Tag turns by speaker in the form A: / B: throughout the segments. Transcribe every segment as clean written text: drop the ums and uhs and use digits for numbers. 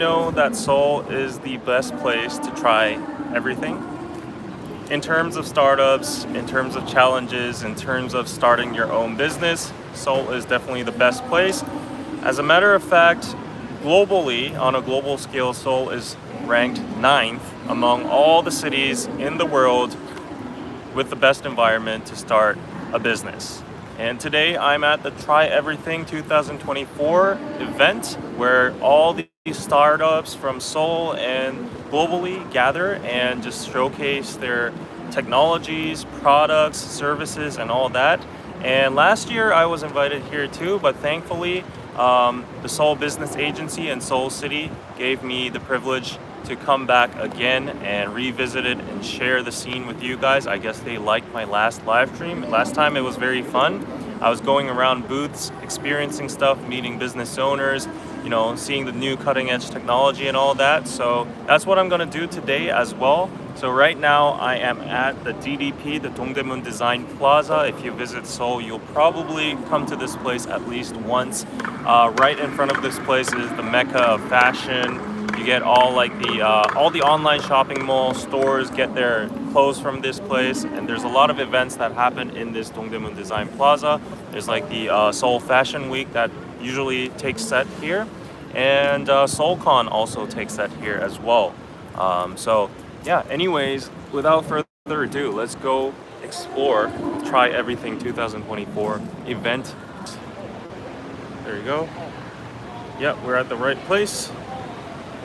A: know that Seoul is the best place to try everything. In terms of startups, in terms of challenges, in terms of starting your own business, Seoul is definitely the best place. As a matter of fact, globally, on a global scale, Seoul is ranked 9th among all the cities in the world with the best environment to start a business. And today I'm at the Try Everything 2024 event where all these startups from Seoul and globally gather and just showcase their technologies, products, services, and all that. And last year I was invited here too, but thankfully the Seoul Business Agency in Seoul City gave me the privilege to come back again and revisit it and share the scene with you guys. I guess they liked my last live stream. Last time it was very fun. I was going around booths, experiencing stuff, meeting business owners, seeing the new cutting edge technology and all that. So that's what I'm gonna do today as well. So right now I am at the DDP, the Dongdaemun Design Plaza. If you visit Seoul, you'll probably come to this place at least once. Right in front of this place is the mecca of fashion. You get all the online shopping mall stores get their clothes from this place, and there's a lot of events that happen in this Dongdaemun Design Plaza. There's like the Seoul Fashion Week that usually takes set here, and SeoulCon also takes set here as well. So yeah, anyways, without further ado, let's go explore Try Everything 2024 event. There you go. Yeah, we're at the right place.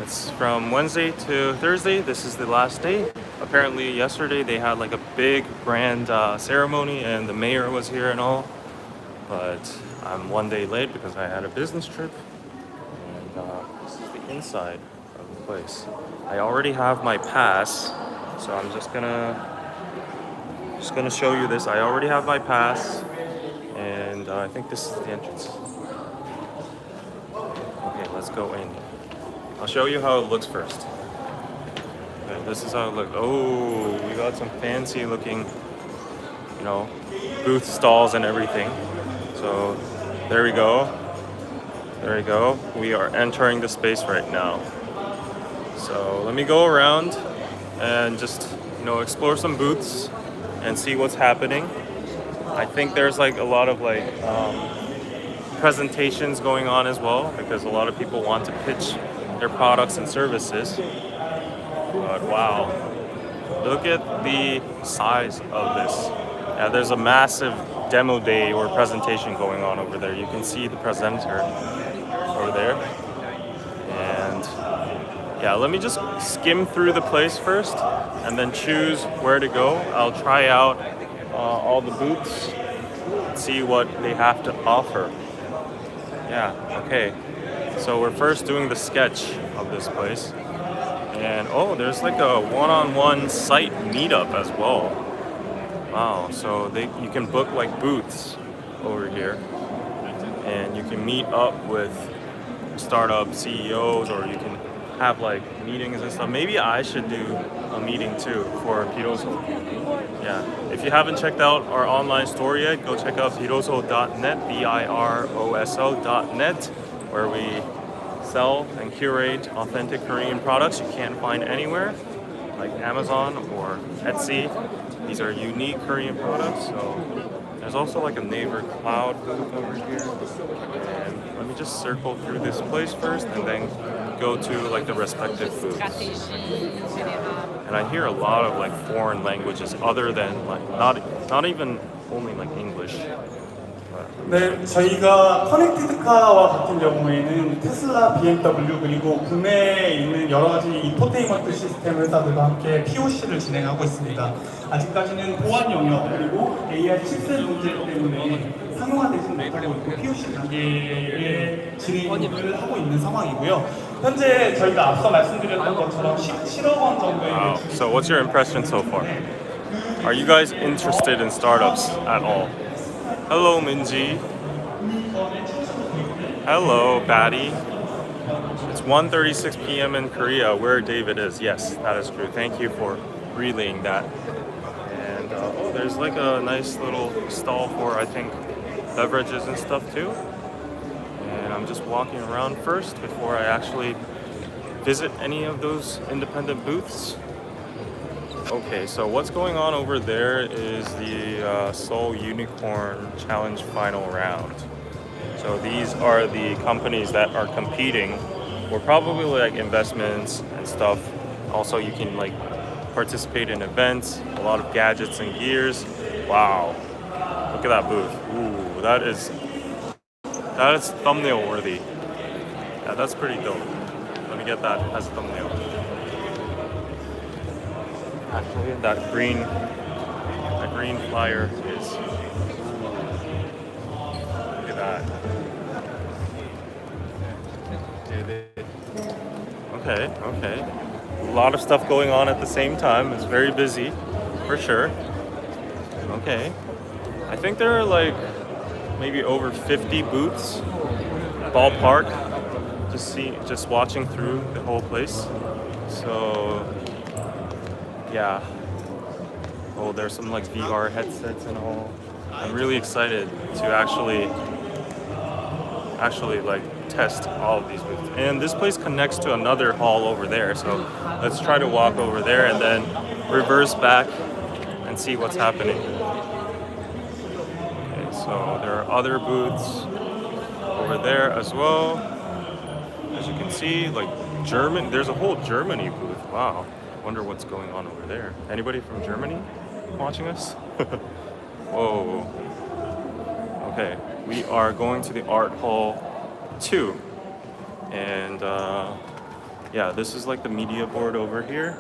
A: It's from Wednesday to Thursday. This is the last day. Apparently yesterday they had like a big grand ceremony and the mayor was here and all. But I'm one day late because I had a business trip. And this is the inside of the place. I already have my pass, so I'm just gonna show you this. I already have my pass, and I think this is the entrance. Okay, let's go in. I'll show you how it looks first. Okay, this is how it looks. Oh, we got some fancy looking, booth stalls and everything. So there we go. There we go. We are entering the space right now. So let me go around and just, explore some booths and see what's happening. I think there's like a lot of presentations going on as well because a lot of people want to pitch their products and services. But wow, look at the size of this. Yeah, there's a massive demo day or presentation going on over there. You can see the presenter over there. And yeah, let me just skim through the place first and then choose where to go. I'll try out all the booths, see what they have to offer. Yeah, okay. So we're first doing the sketch of this place. And there's like a one-on-one site meetup as well. Wow, so you can book like booths over here. And you can meet up with startup CEOs, or you can have like meetings and stuff. Maybe I should do a meeting too for Biroso. Yeah, if you haven't checked out our online store yet, go check out biroso.net, biroso.net, where we sell and curate authentic Korean products you can't find anywhere, like Amazon or Etsy. These are unique Korean products. So there's also like a NAVER Cloud booth over here. And let me just circle through this place first and then go to like the respective booths. And I hear a lot of like foreign languages other than like not even only like English.
B: 네, 저희가 커넥티드카와 같은 경우에는 테슬라, BMW 그리고 구매에 있는 여러 가지 인포테인먼트 시스템 회사들과 함께 POC를 진행하고 있습니다. 아직까지는 보안 영역 그리고 AI 칩셋 문제 때문에 상용화되지 못하고 있고 POC 단계의 진행을 하고 있는 상황이고요. 현재 저희가 앞서 말씀드렸던 것처럼 17억 원 정도의 매출이.
A: So what's your impression so far? Are you guys interested in startups at all? Hello, Minji. Hello, Batty. It's 1:36 p.m. in Korea, where David is. Yes, that is true. Thank you for relaying that. And there's like a nice little stall for, I think, beverages and stuff too. And I'm just walking around first before I actually visit any of those independent booths. Okay, so what's going on over there is the Seoul Unicorn Challenge Final Round. So these are the companies that are competing, or probably like investments and stuff. Also, you can like participate in events, a lot of gadgets and gears. Wow, look at that booth. Ooh, that is thumbnail worthy. Yeah, that's pretty dope. Let me get that as a thumbnail. Actually, that green flyer is. Look at that. Okay. A lot of stuff going on at the same time. It's very busy, for sure. Okay. I think there are like maybe over 50 booths, ballpark, just watching through the whole place. So, yeah. Oh, there's some like VR headsets and all. I'm really excited to actually like test all of these booths. And this place connects to another hall over there, so let's try to walk over there and then reverse back and see what's happening. Okay, so there are other booths over there as well. As you can see, like there's a whole Germany booth. Wow, wonder what's going on over there. Anybody from Germany watching us? Whoa. Okay, we are going to the Art Hall 2. And yeah, this is like the media board over here.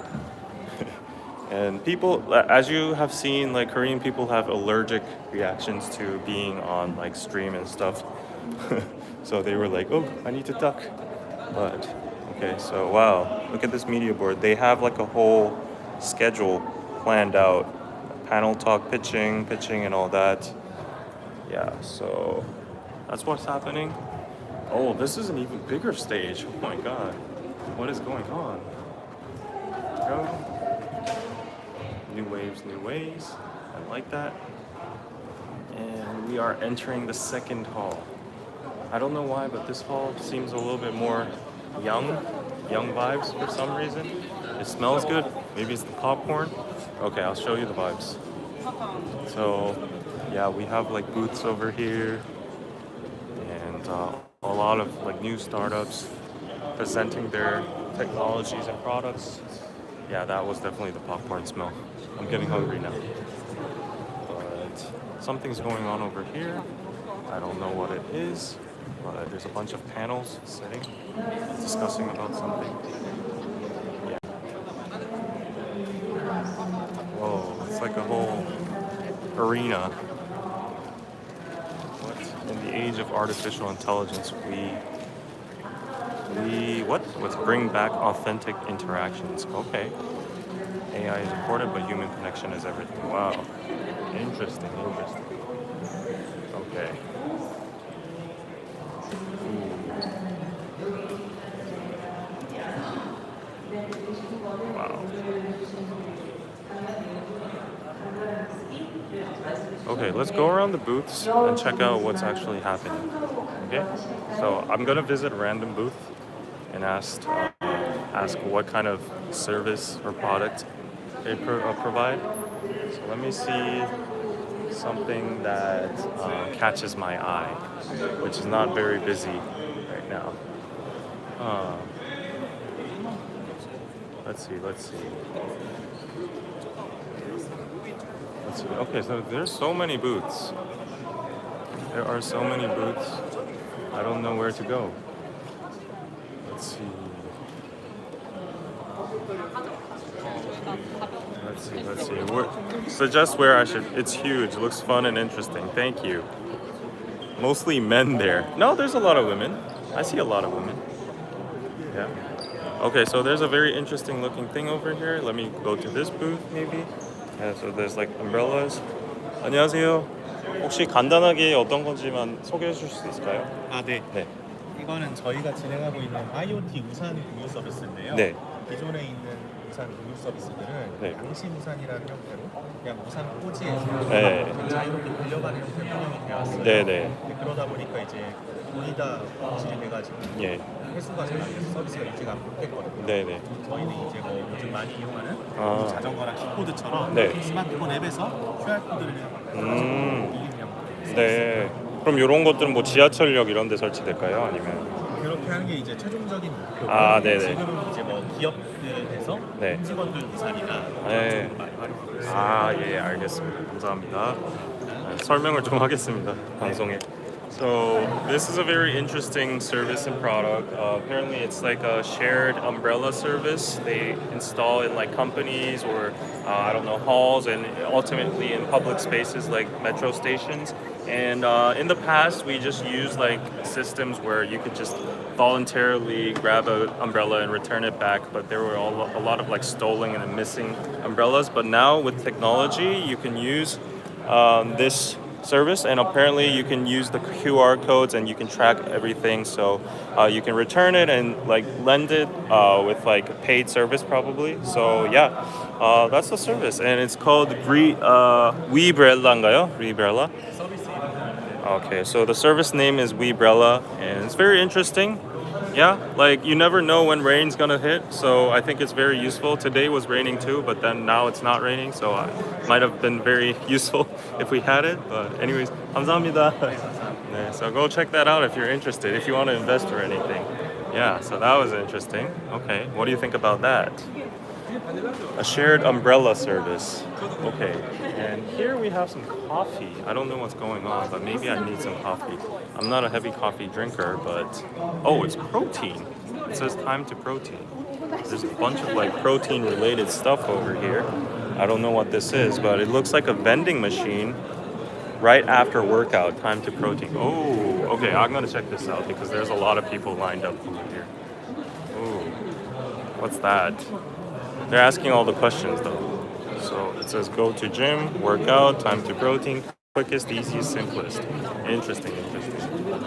A: And people, as you have seen, like Korean people have allergic reactions to being on like stream and stuff. So they were like, oh, I need to duck. But okay, so wow, look at this media board. They have like a whole schedule planned out. Panel talk, pitching and all that. Yeah, so that's what's happening. Oh, this is an even bigger stage. Oh my god. What is going on? Go. New waves. I like that. And we are entering the second hall. I don't know why, but this hall seems a little bit more young vibes for some reason. It smells good. Maybe it's the popcorn. Okay, I'll show you the vibes. So, yeah, we have like booths over here, and a lot of like new startups presenting their technologies and products. Yeah, that was definitely the popcorn smell. I'm getting hungry now. But something's going on over here. I don't know what it is, but there's a bunch of panels sitting, discussing about something. Yeah. Whoa, it's like a whole arena. What? In the age of artificial intelligence, let's bring back authentic interactions. Okay. AI is important, but human connection is everything. Wow. Interesting. Okay. Wow. Okay, let's go around the booths and check out what's actually happening. Okay? So I'm gonna visit a random booth and ask what kind of service or product they provide. So let me see something that catches my eye, which is not very busy right now. Let's see. Okay, so there's so many booths. There are so many booths. I don't know where to go. Let's see. Suggest where I should. It's huge. Looks fun and interesting. Thank you. Mostly men there. No, there's a lot of women. I see a lot of women. Yeah. Okay, so there's a very interesting looking thing over here. Let me go to this booth maybe. Yeah, so there's like umbrellas. 안녕하세요. 혹시 간단하게 어떤 건지만 소개해 주실 수 있을까요?
C: 아, 네.
A: 네.
C: 이거는 저희가 진행하고 있는 IoT 우산 공유 서비스인데요.
A: 네.
C: 기존에 있는 우산 공유 서비스들은
A: 네.
C: 양심 우산이라는 형태로 그냥 우산 꽂이에서
A: 네.
C: 자유롭게 빌려가는 형태로 운영이 되어 왔어요.
A: 네네.
C: 그러다 보니까 이제 거의 다 공실이 돼가지고
A: 예.
C: 회수가 잘 안 돼서 서비스가 유지가 못했거든요.
A: 네네.
C: 저희는 이제 뭐 요즘 많이 이용하는
A: 아.
C: 자전거랑 키코드처럼
A: 네.
C: 스마트폰 앱에서 QR 코드를 이용하고
A: 네. 그럼 이런 것들은 뭐 지하철역 이런 데 설치될까요? 아니면?
C: 그렇게 하는 게 이제 최종적인 목표고
A: 아, 네네.
C: 지금은 이제 뭐 기업들에서
A: 네.
C: 직원들 유산이나
A: 네.
C: 많이 활용하고 있어요.
A: 아, 예, 알겠습니다. 감사합니다. 네, 설명을 좀 하겠습니다. 방송에. So this is a very interesting service and product. Apparently, it's like a shared umbrella service. They install in like companies or I don't know, halls, and ultimately in public spaces like metro stations. And in the past, we just used like systems where you could just voluntarily grab an umbrella and return it back, but there were a lot of like stolen and missing umbrellas. But now with technology, you can use this service, and apparently you can use the QR codes and you can track everything, so you can return it and like lend it with like a paid service probably. So yeah, that's the service, and it's called Webrellan가요? Webrella. Okay, so the service name is Webrella, and it's very interesting. Yeah, like you never know when rain's gonna hit, so I think it's very useful. Today was raining too, but then now it's not raining, so it might have been very useful if we had it. But anyways, 감사합니다. 네, so go check that out if you're interested, if you want to invest or anything. Yeah, so that was interesting. Okay, what do you think about that? A shared umbrella service. Okay, and here we have some coffee. I don't know what's going on, but maybe I need some coffee. I'm not a heavy coffee drinker, but oh, it's protein. It says time to protein. There's a bunch of like protein related stuff over here. I don't know what this is, but it looks like a vending machine right after workout, time to protein. Oh, okay, I'm gonna check this out because there's a lot of people lined up over here. Oh, what's that? They're asking all the questions though. So it says go to gym, workout, time to protein, quickest, easiest, simplest. Interesting.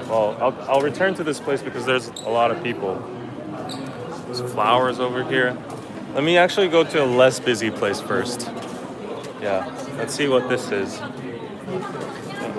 A: Well, I'll return to this place because there's a lot of people. There's flowers over here. Let me actually go to a less busy place first. Yeah, let's see what this is.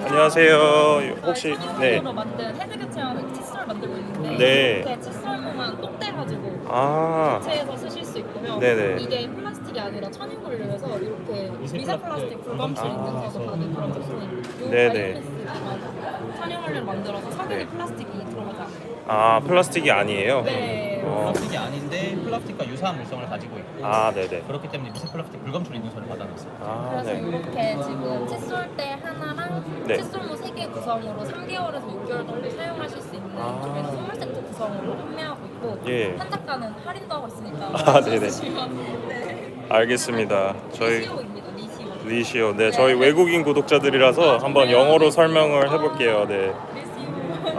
A: 안녕하세요. 혹시 네.
D: 로 만든 헤드 교체하는 칫솔 만들고 있는데
A: 네.
D: 이렇게 칫솔로만 똑 떼가지고
A: 아.
D: 교체해서 쓰실 수 있고요.
A: 네네.
D: 이게 플라스틱이 아니라 천연 분리해서 이렇게 미세 플라스틱 불감출 인증서도 받은 그런 제품이에요.
A: 네네.
D: 바이오매스만 천연 원료를 만들어서 석유나
A: 네.
D: 플라스틱이 들어가지 않아요.
A: 아, 플라스틱이 아니에요?
D: 네.
C: 플라스틱이 아닌데 플라스틱과 유사한 물성을 가지고 있고
A: 아, 네네.
C: 그렇기 때문에 미세 플라스틱 불검출 인증서를 받아놨어요.
A: 아,
D: 그래서
A: 네.
D: 이렇게 지금 칫솔대 하나랑
A: 네.
D: 칫솔모 3개 구성으로 3개월에서 6개월 정도 사용하실 수 있는 이쪽에는 선물 세트 구성으로 판매하고 있고
A: 예.
D: 한작가는 할인도 하고 있으니까
A: 아, 네네.
D: 있으시면 네.
A: 알겠습니다. 저희
D: 리시오입니다. 리시오.
A: 리시오. 네, 저희 외국인 구독자들이라서 한번 영어로 설명을 해볼게요. 네.
D: 리시오.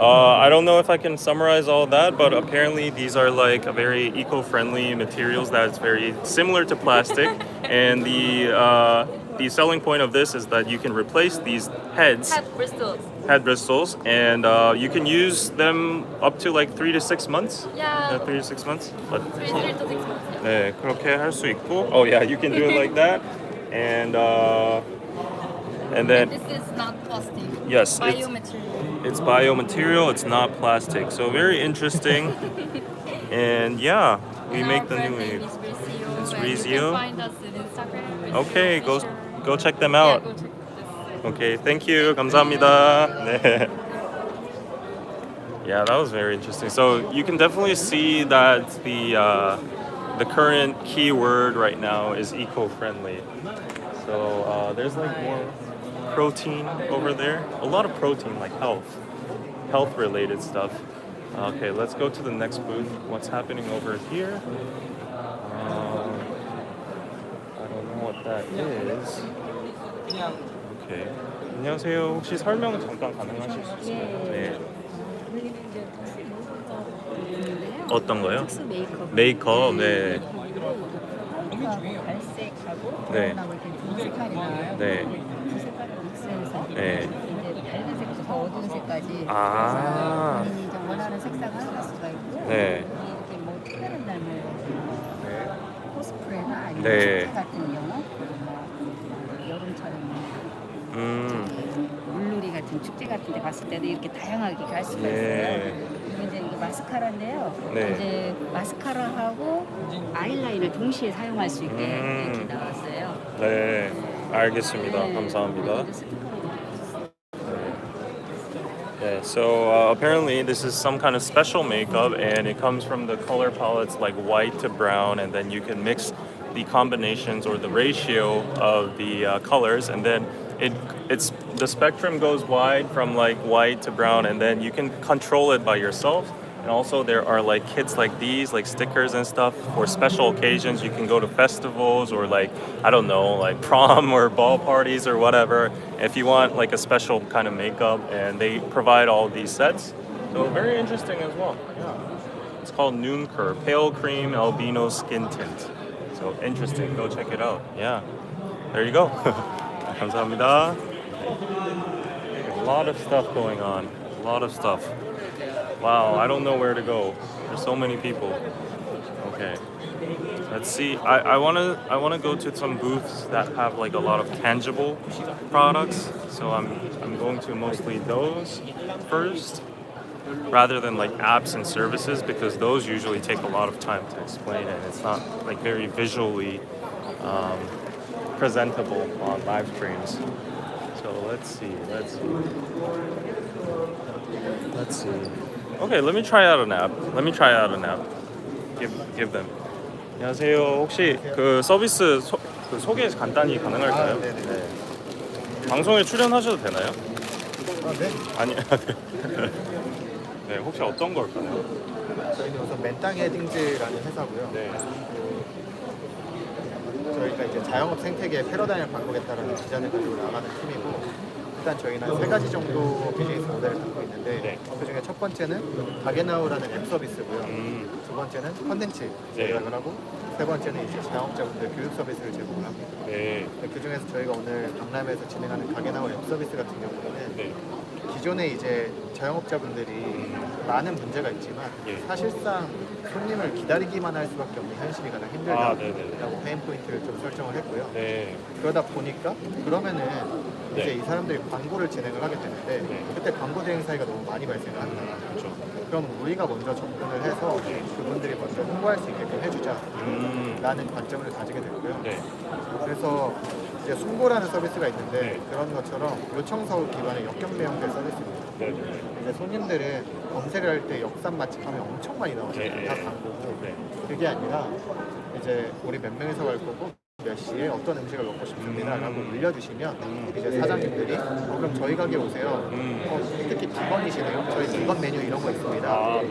A: I don't know if I can summarize all that, but apparently these are like a very eco-friendly materials that's very similar to plastic, and the selling point of this is that you can replace these heads, head bristles, and you can use them up to like 3 to 6 months.
D: Yeah.
A: 3 to 6 months. But
D: 3 to 6 months.
A: 네, 그렇게 할 수 있고. Oh yeah, you can do it like that, and then
D: This is not plastic.
A: yes,
D: Biomaterial.
A: it's biomaterial. It's not plastic. So very interesting. And yeah, we make the new
D: name
A: wave.
D: is Rizio.
A: It's
D: and
A: Rizio.
D: You can find us on Instagram.
A: Okay, go check them
D: Yeah,
A: out.
D: go check this.
A: Okay, thank you. 감사합니다. 네. Yeah, that was very interesting. So you can definitely see that the current keyword right now is eco-friendly. So there's like more protein over there. A lot of protein, like health related stuff. Okay, let's go to the next booth. What's happening over here? I don't know what that is. Okay. 안녕하세요. 혹시 설명 잠깐 가능하실 수 있어요? 네.
E: 우리는 이제 있는데요.
A: 어떤 거요?
E: 특수 메이크업.
A: 메이크업. 네.
E: 화이트하고 갈색하고
A: 네.
E: 브라운하고 이렇게 두 색깔이 나와요.
A: 네.
E: 두 색깔을 믹스해서
A: 네.
E: 이제 밝은 색부터 더 어두운 색까지
A: 아.
E: 본인이 이제 원하는 색상을 할 수가 있고
A: 네.
E: 이렇게 뭐 특별한 날을 코스프레나 아니면
A: 네.
E: 축제 같은 경우 뭐 여름처럼
A: 음.
E: 물놀이 같은 축제 같은 데 갔을 때도 이렇게 다양하게 갈 수가
A: 네.
E: 있어요. 이제 이게 마스카라인데요.
A: 네.
E: 이제 마스카라하고 아이라인을 동시에 사용할 수 있게
A: 음.
E: 이렇게 나왔어요.
A: 네, 알겠습니다.
E: 네.
A: 감사합니다.
E: 이것도 스티커로 나왔어요.
A: Yeah, so apparently this is some kind of special makeup and it comes from the color palettes like white to brown, and then you can mix the combinations or the ratio of the colors, and then it's the spectrum goes wide from like white to brown, and then you can control it by yourself. And also there are like kits like these, like stickers and stuff for special occasions. You can go to festivals or like, I don't know, like prom or ball parties or whatever. If you want like a special kind of makeup, and they provide all these sets. So very interesting as well. Yeah. It's called Noon Cur, Pale Cream Albino Skin Tint. So interesting, go check it out. Yeah. There you go. 감사합니다. A lot of stuff going on. A lot of stuff. Wow, I don't know where to go. There's so many people. Okay, let's see. I wanna go to some booths that have like a lot of tangible products. So I'm going to mostly those first, rather than like apps and services, because those usually take a lot of time to explain, and it's not like very visually presentable on live streams. So let's see. Okay, let me try out an app. Give them. 안녕하세요. 혹시 그 서비스 그 소개 간단히 가능할까요?
C: 네네.
A: 방송에 출연하셔도 되나요?
C: 네.
A: 아니. 네, 혹시 어떤 걸까요?
C: 저희는 우선 맨땅 헤딩즈라는 회사고요.
A: 네.
C: 저희가 이제 자영업 생태계의 패러다임을 바꾸겠다라는 비전을 가지고 나가는 팀이고, 일단 저희는 한 3가지 정도 비즈니스 모델을 갖고 있는데,
A: 네.
C: 그중에 첫 번째는 가게나우라는 앱 서비스고요. 두 번째는 컨텐츠 제작을 하고, 세 번째는 이제 자영업자분들 교육 서비스를 제공을 합니다.
A: 네.
C: 그 중에서 저희가 오늘 강남에서 진행하는 가게나우 앱 서비스 같은 경우에는
A: 네.
C: 기존에 이제 자영업자분들이 많은 문제가 있지만
A: 예.
C: 사실상 손님을 기다리기만 할 수밖에 없는 현실이 가장 힘들다라고 페인 포인트를 좀 설정을 했고요.
A: 네.
C: 그러다 보니까 그러면은 이제
A: 네.
C: 이 사람들이 광고를 진행을 하게 되는데
A: 네.
C: 그때 광고 대행 사이가 너무 많이 발생을 한다.
A: 그렇죠.
C: 그럼 우리가 먼저 접근을 해서 그분들이 먼저 홍보할 수 있게끔 해주자라는 관점을 가지게 됐고요.
A: 네.
C: 그래서 이제 순고라는 서비스가 있는데
A: 네.
C: 그런 것처럼 요청서 기반의 역경 배형될 서비스입니다.
A: 네.
C: 이제 손님들은 검색을 할 때 역삼 맛집 하면 엄청 많이 나오잖아요.
A: 네.
C: 다 광고고.
A: 네.
C: 그게 아니라 이제 우리 몇 명이서 갈 거고 몇 시에 어떤 음식을 먹고 싶습니다 라고 올려주시면 이제 사장님들이 그럼 저희 가게 오세요. 특히 비건이시네요. 저희 비건 메뉴 이런 거 있습니다.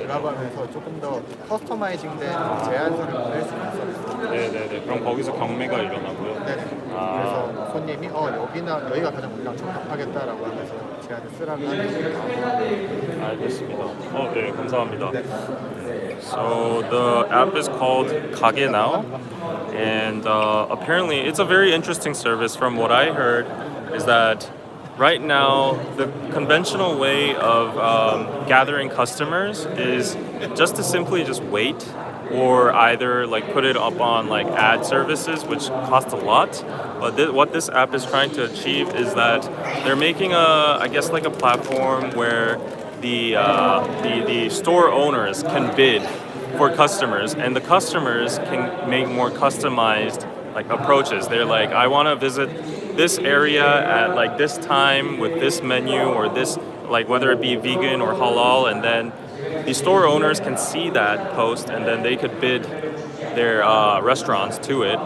C: 라고 하면서 조금 더 커스터마이징된 제안서를 보낼 수 있는 서비스.
A: 네네네. 그럼 거기서 경매가 일어나고요.
C: 네네. 그래서 손님이 여기가 가장 우리랑 적합하겠다라고 하면서 제안을 쓰라고 하는.
A: 알겠습니다. 네, 감사합니다. So the app is called KAG Now, and apparently it's a very interesting service. From what I heard, is that right now the conventional way of gathering customers is just to simply just wait, or either like put it up on like ad services, which cost a lot. But what this app is trying to achieve is that they're making I guess like a platform where the store owners can bid for customers, and the customers can make more customized like approaches. They're like, I want to visit this area at like this time with this menu, or this, like whether it be vegan or halal, and then the store owners can see that post, and then they could bid their restaurants to it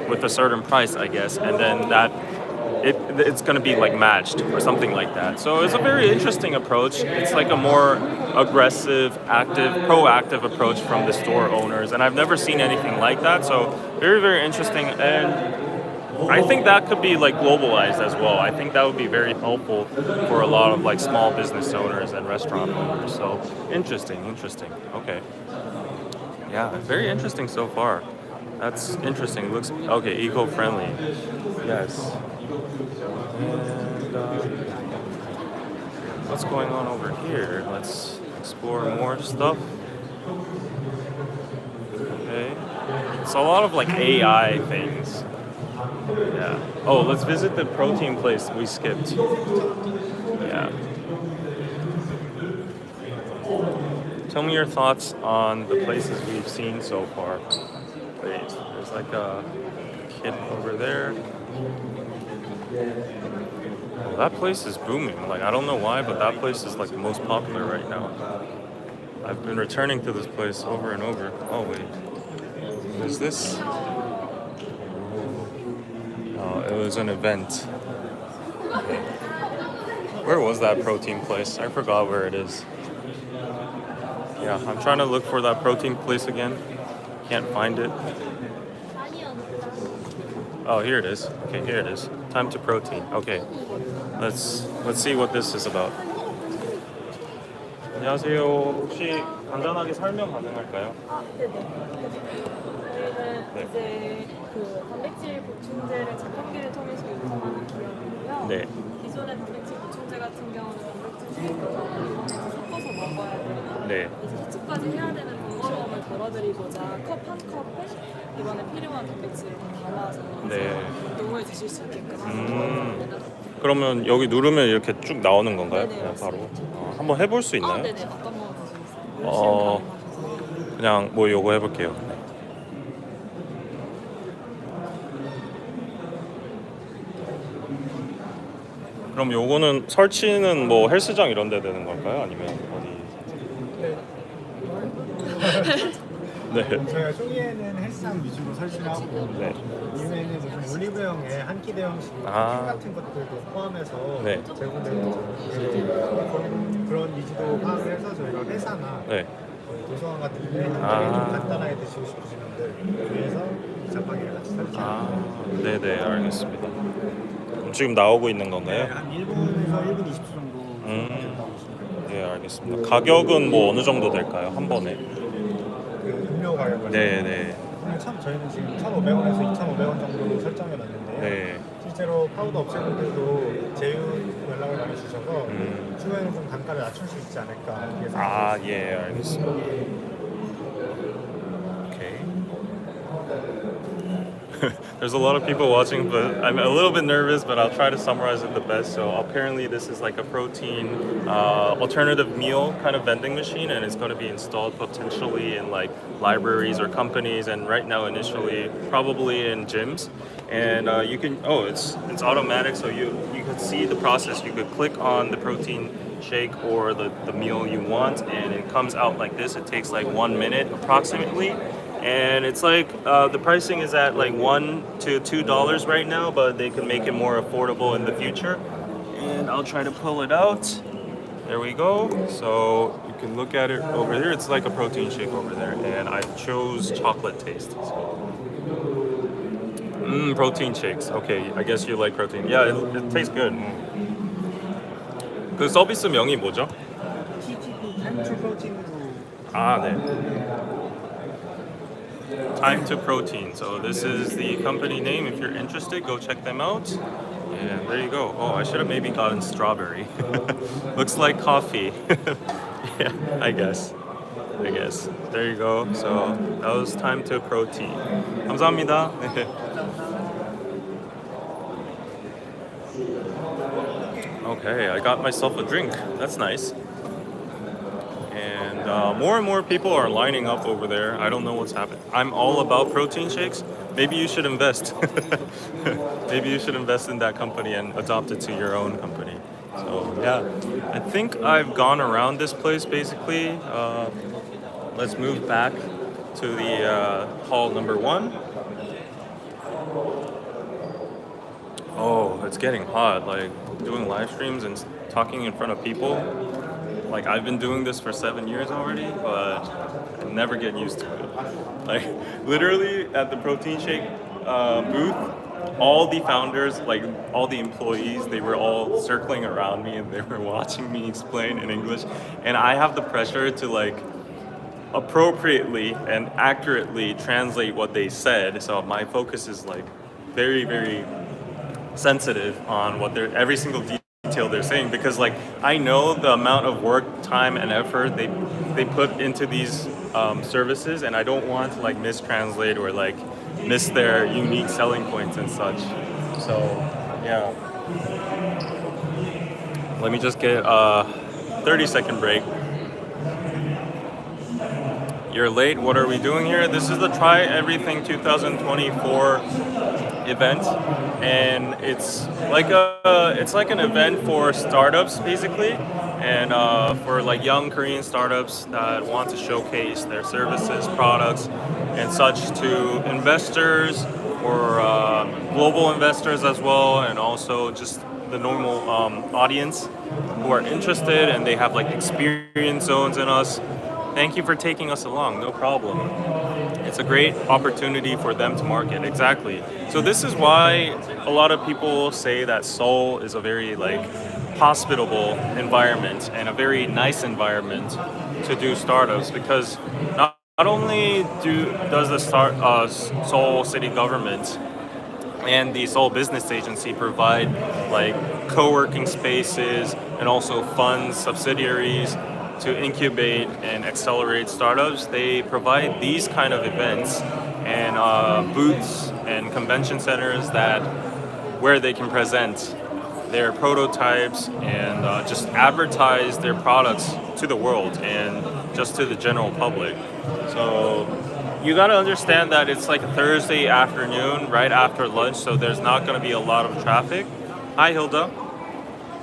A: with a certain price, I guess, and then that it's going to be like matched or something like that. So it's a very interesting approach. It's like a more aggressive, active, proactive approach from the store owners, and I've never seen anything like that. So very, very interesting, and I think that could be like globalized as well. I think that would be very helpful for a lot of like small business owners and restaurant owners. So interesting. Okay. Yeah, very interesting so far. That's interesting. It looks okay, eco-friendly. Yes. And what's going on over here? Let's explore more stuff. Okay. It's a lot of like AI things. Yeah. Oh, let's visit the protein place we skipped. Yeah. Tell me your thoughts on the places we've seen so far. Wait, there's like a kid over there. Oh, that place is booming. Like, I don't know why, but that place is like the most popular right now. I've been returning to this place over and over. Oh wait, is this? Oh, it was an event. Where was that protein place? I forgot where it is. Yeah, I'm trying to look for that protein place again. Can't find it. Oh, here it is. Okay, here it is. Time to protein. Okay, let's see what this is about. 안녕하세요. 혹시 간단하게 설명 가능할까요?
F: 저희는 이제 그 단백질 보충제를 자판기를 통해서 유통하는 기업이고요.
A: 네.
F: 기존의 단백질 보충제 같은 경우는 단백질 쉐이크를 섞어서 먹어야 되고
A: 네.
F: 이제 흡수까지 해야 되는 번거로움을 덜어드리고자 컵 한 컵에 이번에 필요한 단백질을 담아서
A: 네.
F: 농을 드실 수 있게끔 하는
A: 그러면 여기 누르면 이렇게 쭉 나오는 건가요?
F: 네네,
A: 그냥 바로.
F: 맞습니다.
A: 한번 해볼 수 있나요?
F: 네네. 어떤 거 드시겠어요?
A: 어, 그냥 뭐 요거 해볼게요. 그럼 요거는 설치는 뭐 헬스장 이런 데 되는 걸까요? 아니면 어디? 네.
G: 저희가 초기에는 헬스장 위주로 설치를 하고
A: 네.
G: 이후에는 무슨 올리브영의 한 끼 대형식
A: 아.
G: 캔 같은 것들도 포함해서
A: 네.
G: 제공되고 그런 니즈도 파악을 해서 저희가 회사나
A: 네.
G: 도서관 같은 데 좀
A: 아.
G: 간단하게 드시고 싶으신 분들 위해서 자판기를 같이 설치하고
A: 네네, 알겠습니다. 그럼 지금 나오고 있는 건가요?
G: 한 1분에서 1분 20초 정도 된다고 보시면 돼요.
A: 네, 알겠습니다. 가격은 뭐 어느 정도 될까요? 한 번에?
G: 그 음료 가격을
A: 네네.
G: 저희는 지금 1,500원에서 2,500원 정도로 설정해 놨는데요.
A: 네.
G: 실제로 파우더 업체분들도 제휴 연락을 많이 주셔서 추후에는 좀 단가를 낮출 수 있지 않을까 예상하고
A: 아,
G: 있습니다.
A: 예, 알겠습니다. Okay. There's a lot of people watching, but I'm a little bit nervous, but I'll try to summarize it the best. So apparently this is like a protein alternative meal kind of vending machine, and it's going to be installed potentially in like libraries or companies, and right now initially probably in gyms. And you can, it's automatic, so you could see the process. You could click on the protein shake or the meal you want, and it comes out like this. It takes like 1 minute approximately. And it's like the pricing is at like $1 to $2 right now, but they can make it more affordable in the future. And I'll try to pull it out. There we go. So you can look at it over there. It's like a protein shake over there, and I chose chocolate taste. So. Protein shakes. Okay, I guess you like protein. Yeah, it tastes good. 그 서비스 명이 뭐죠?
G: Time to Protein으로
A: 아, 네. Time to Protein. So this is the company name. If you're interested, go check them out. And there you go. Oh, I should have maybe gotten strawberry. Looks like coffee. Yeah, I guess. There you go. So that was Time to Protein. 감사합니다. Okay, I got myself a drink. That's nice. And more and more people are lining up over there. I don't know what's happening. I'm all about protein shakes. Maybe you should invest. Maybe you should invest in that company and adopt it to your own company. So yeah, I think I've gone around this place basically. Let's move back to the hall number 1. Oh, it's getting hot. Like doing live streams and talking in front of people. Like I've been doing this for 7 years already, but I never get used to it. Like literally at the protein shake booth, all the founders, like all the employees, they were all circling around me and they were watching me explain in English. And I have the pressure to like appropriately and accurately translate what they said. So my focus is like very, very sensitive on what they're every single detail they're saying, because like I know the amount of work, time, and effort they put into these services, and I don't want to like mistranslate or like miss their unique selling points and such. So yeah, let me just get a 30-second break. You're late. What are we doing here? This is the Try Everything 2024 event, and it's like an event for startups basically, and for like young Korean startups that want to showcase their services, products, and such to investors or global investors as well, and also just the normal audience who are interested and they have like experience zones in us. Thank you for taking us along. No problem. It's a great opportunity for them to market. Exactly. So this is why a lot of people say that Seoul is a very like hospitable environment and a very nice environment to do startups, because not only does the Seoul city government and the Seoul Business Agency provide like co-working spaces and also funds, subsidiaries to incubate and accelerate startups. They provide these kind of events and booths and convention centers that where they can present their prototypes and just advertise their products to the world and just to the general public. So you gotta understand that it's like a Thursday afternoon, right after lunch, so there's not gonna be a lot of traffic. Hi, Hilda.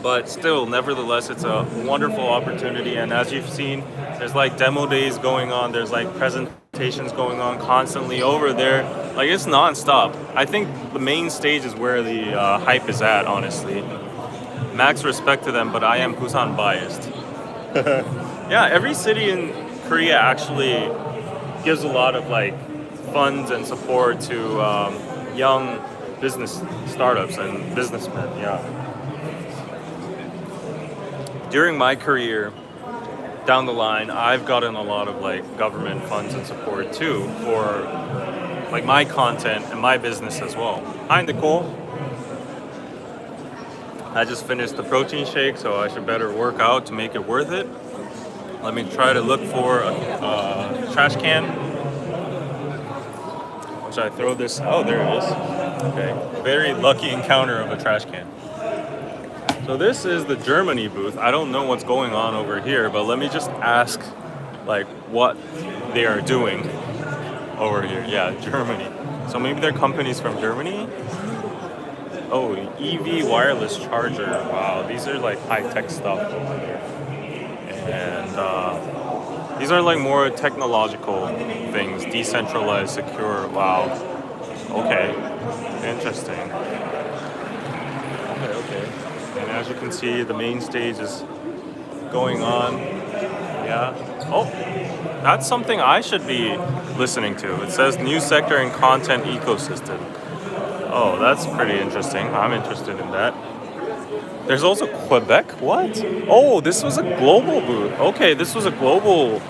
A: But still, nevertheless, it's a wonderful opportunity. And as you've seen, there's like demo days going on. There's like presentations going on constantly over there. Like it's nonstop. I think the main stage is where the hype is at, honestly. Max respect to them, but I am Busan biased. Yeah, every city in Korea actually gives a lot of like funds and support to young business startups and businessmen. Yeah. During my career, down the line, I've gotten a lot of like government funds and support too for like my content and my business as well. Hi, Nicole. I just finished the protein shake, so I should better work out to make it worth it. Let me try to look for a trash can. Should I throw this? Oh, there it is. Okay. Very lucky encounter of a trash can. So this is the Germany booth. I don't know what's going on over here, but let me just ask like what they are doing over here. Yeah, Germany. So maybe their company's from Germany? Oh, EV wireless charger. Wow, these are like high-tech stuff over here. And these are like more technological things, decentralized, secure. Wow. Okay, interesting. Okay. And as you can see, the main stage is going on. Yeah. Oh, that's something I should be listening to. It says new sector and content ecosystem. Oh, that's pretty interesting. I'm interested in that. There's also Quebec. What? Oh, this was a global booth. Okay, this was a global.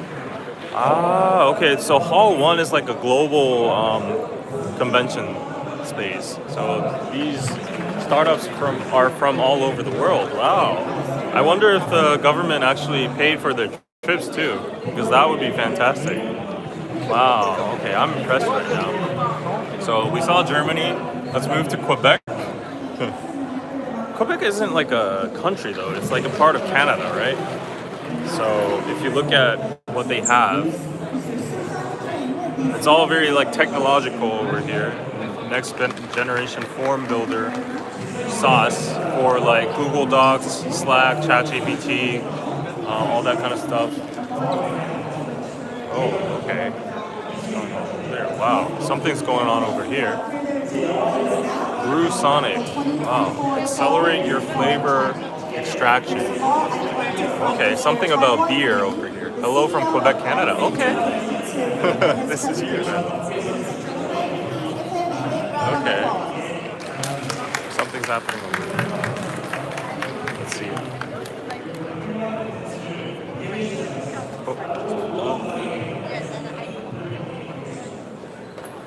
A: Ah, okay. So Hall 1 is like a global convention space. So these startups are from all over the world. Wow. I wonder if the government actually paid for their trips too, because that would be fantastic. Wow. Okay, I'm impressed right now. So we saw Germany. Let's move to Quebec. Quebec isn't like a country though. It's like a part of Canada, right? So if you look at what they have, it's all very like technological over here. Next generation form builder sauce for like Google Docs, Slack, ChatGPT, all that kind of stuff. Oh, okay. What's going on over there? Wow, something's going on over here. Brew Sonic. Wow. Accelerate your flavor extraction. Okay, something about beer over here. Hello from Quebec, Canada. Okay. This is you then. Okay. Something's happening over there. Let's see. Oh.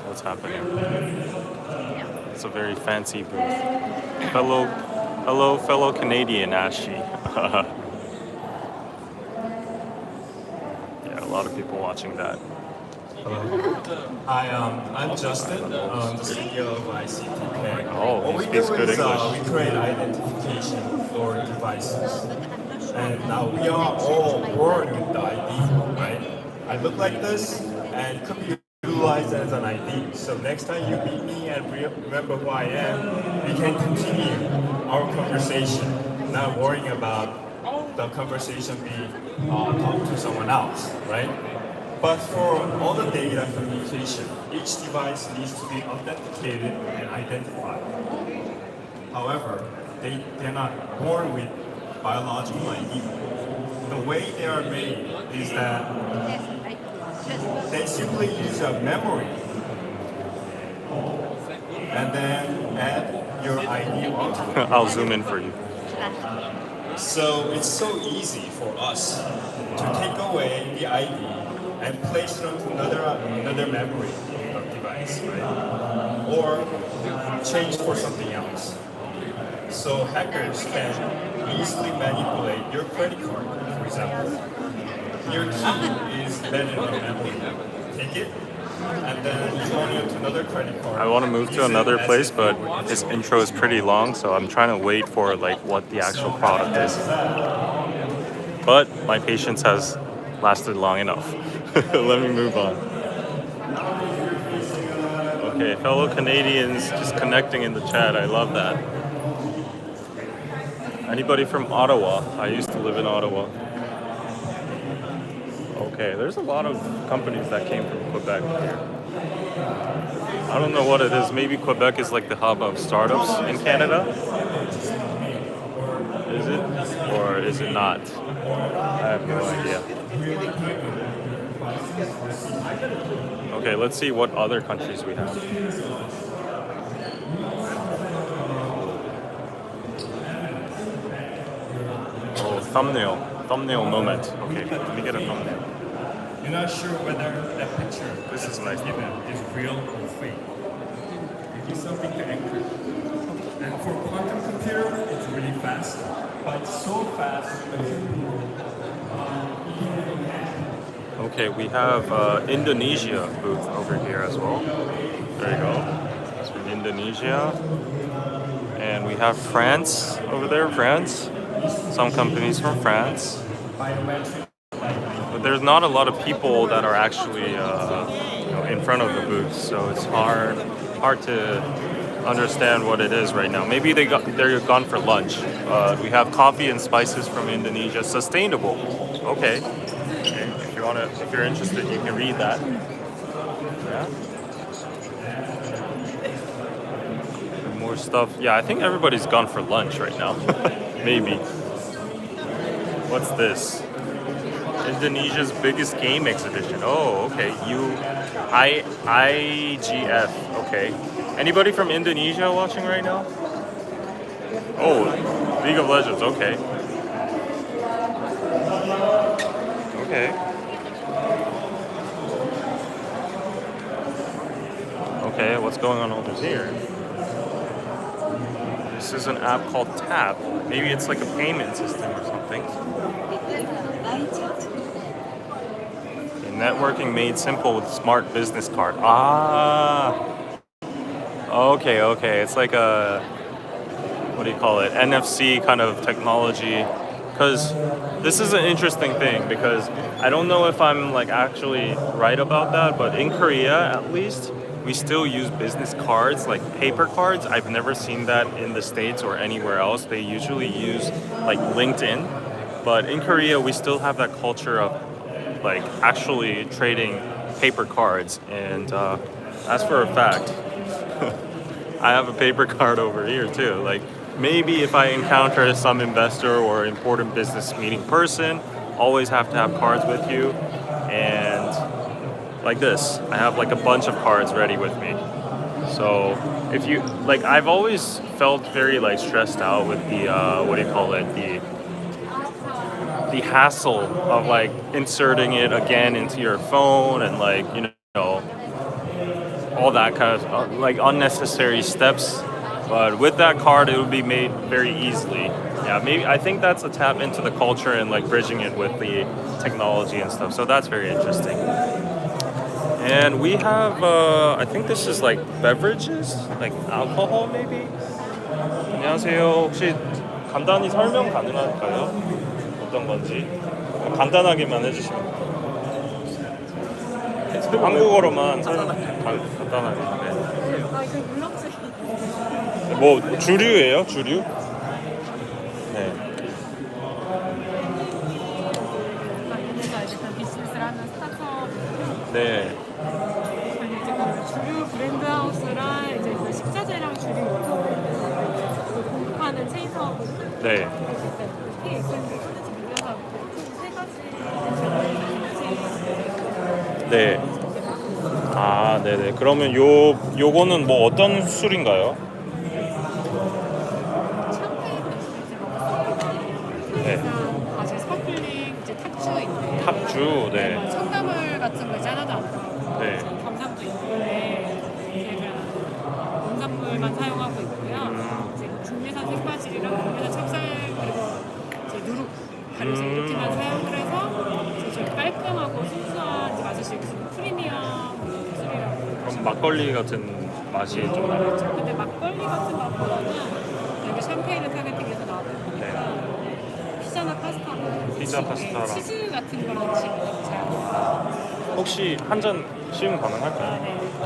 A: What's happening? It's a very fancy booth. Hello, fellow Canadian Ashi. Yeah, a lot of people watching that.
H: Hi, I'm Justin, the CEO of ICTK.
A: Oh,
H: what
A: he
H: we
A: speaks
H: do
A: good
H: is
A: English.
H: we create identification for devices. And now we are all born with the ID, right? I look like this and could be utilized as an ID. So next time you meet me and remember who I am, we can continue our conversation, not worrying about the conversation being talked to someone else, right? But for all the data communication, each device needs to be authenticated and identified. However, they're not born with biological ID. The way they are made is that they simply use a memory and then add your ID onto it.
A: I'll zoom in for you.
H: So it's so easy for us to take away the ID and place it onto another memory of device, right? Or change for something else. So hackers can easily manipulate your credit card, for example. Your key is embedded in the memory. Take it, and then join it to another credit card.
A: I want to move to another place, but his intro is pretty long, so I'm trying to wait for like what the actual product is. But my patience has lasted long enough. Let me move on. Okay, fellow Canadians just connecting in the chat. I love that. Anybody from Ottawa? I used to live in Ottawa. Okay, there's a lot of companies that came from Quebec here. I don't know what it is. Maybe Quebec is like the hub of startups in Canada. Is it? Or is it not? I have no idea. Okay, let's see what other countries we have. Oh, thumbnail moment. Okay, let me get a thumbnail.
H: You're not sure whether that picture
A: This is nice.
H: is real or fake. You need something to anchor. And for quantum computer, it's really fast, but it's so fast that
A: Okay, we have Indonesia booth over here as well. There you go. That's from Indonesia. And we have France over there, France. Some companies from France. But there's not a lot of people that are actually in front of the booth, so it's hard to understand what it is right now. Maybe they're gone for lunch. We have coffee and spices from Indonesia, sustainable. Okay. If you're interested, you can read that. Yeah. More stuff. Yeah, I think everybody's gone for lunch right now. Maybe. What's this? Indonesia's biggest game exhibition. Oh, okay. IGF. Okay. Anybody from Indonesia watching right now? Oh, League of Legends. Okay. Okay. Okay, what's going on over here? This is an app called Tap. Maybe it's like a payment system or something. Networking made simple with smart business card. Okay. It's like a, what do you call it? NFC kind of technology. Because this is an interesting thing, because I don't know if I'm like actually right about that, but in Korea at least, we still use business cards, like paper cards. I've never seen that in the States or anywhere else. They usually use like LinkedIn. But in Korea, we still have that culture of like actually trading paper cards. And as for a fact, I have a paper card over here too. Like maybe if I encounter some investor or important business meeting person, always have to have cards with you. And like this, I have like a bunch of cards ready with me. So if you like, I've always felt very like stressed out with the the hassle of like inserting it again into your phone and like all that kind of like unnecessary steps. But with that card, it would be made very easily. Yeah, maybe I think that's a tap into the culture and like bridging it with the technology and stuff. So that's very interesting. And we have, I think this is like beverages, like alcohol maybe? 안녕하세요. 혹시 간단히 설명 가능할까요? 어떤 건지 간단하게만 해주시면 돼요. 한국어로만 간단하게. 네.
F: 아 이거 물렁증이.
A: 뭐 주류예요? 주류? 네.
E: 여기서 이제 그 비즈니스를 하는 스타트업
A: 네.
E: 저희 이제 그 주류 브랜드 하우스랑 이제 그 식자재랑 주류 유통 공급하는 체인 사업거든요.
A: 네.
E: 특히 그 콘텐츠 미디어사 세 가지 체인.
A: 네. 아, 네네. 그러면 요거는 뭐 어떤 술인가요? 네.
E: 아직 스파클링 이제 탑주인데
A: 탑주, 네.
E: 첨가물 같은 거 이제 하나도 안 들어가고
A: 네.
E: 감상도 있는데 제가 농산물만 사용하고 있고요. 이제 중매산 색바질이랑 국내산 찹쌀 그리고 이제 누룩 가려서 이렇게만 사용을 해서 이제 좀 깔끔하고 순수한 이제 마실 수 있는 프리미엄 술이라고.
A: 그럼 막걸리 같은 맛이 좀 나겠죠?
E: 근데 막걸리 같은 맛보다는 여기 샴페인을 타겟팅해서 나왔던 거니까 피자나 파스타는
A: 피자, 파스타랑.
E: 치즈 같은 거랑 지금 잘
A: 혹시 한 잔 시음 가능할까요?